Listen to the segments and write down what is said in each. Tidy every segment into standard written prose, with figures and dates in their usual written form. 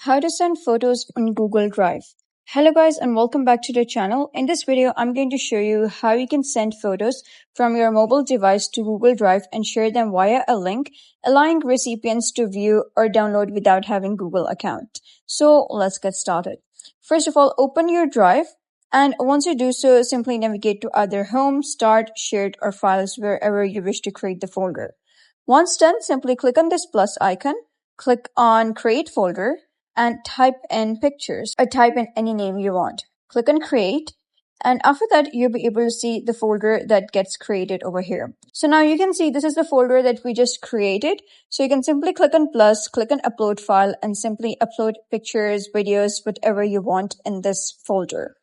How to send photos on Google Drive. Hello guys and welcome back to the channel. In this video, I'm going to show you how you can send photos from your mobile device to Google Drive and share them via a link, allowing recipients to view or download without having Google account. So let's get started. First of all, open your Drive, and once you do so, simply navigate to either Home, Start, Shared, or Files wherever you wish to create the folder. Once done, simply click on this plus icon, click on Create Folder, and type in pictures or type in any name you want. Click on create, and after that you'll be able to see the folder that gets created over here. So now you can see this is the folder that we just created. So you can simply click on plus, click on upload file, and simply upload pictures, videos, whatever you want in this folder.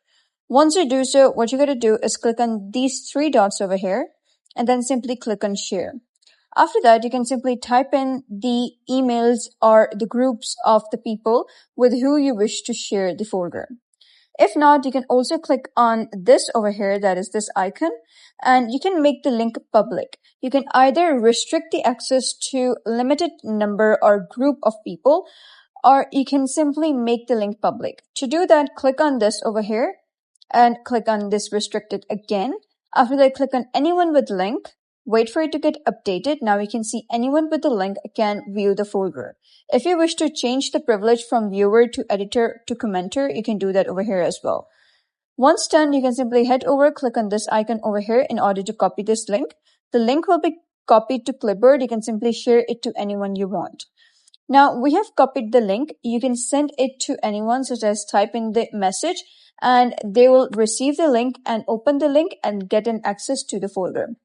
Once you do so, what you're going to do is click on these three dots over here and then simply click on share. After that, you can simply type in the emails or the groups of the people with who you wish to share the folder. If not, you can also click on this over here, that is this icon, and you can make the link public. You can either restrict the access to limited number or group of people, or you can simply make the link public. To do that, click on this over here and click on this restricted again. After that, click on anyone with link. Wait for it to get updated. Now you can see anyone with the link can view the folder. If you wish to change the privilege from viewer to editor to commenter, you can do that over here as well. Once done, you can simply head over, click on this icon over here in order to copy this link. The link will be copied to clipboard. You can simply share it to anyone you want. Now we have copied the link. You can send it to anyone, such as type in the message, and they will receive the link and open the link and get an access to the folder.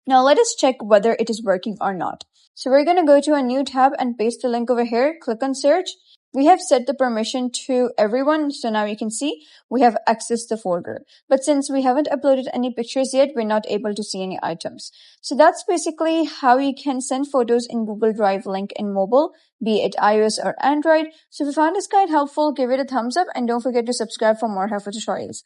Now let us check whether it is working or not. So we're going to go to a new tab and paste the link over here. Click on search. We have set the permission to everyone. So now you can see we have accessed the folder. But since we haven't uploaded any pictures yet, we're not able to see any items. So that's basically how you can send photos in Google Drive link in mobile, be it iOS or Android. So if you found this guide helpful, give it a thumbs up and don't forget to subscribe for more helpful tutorials.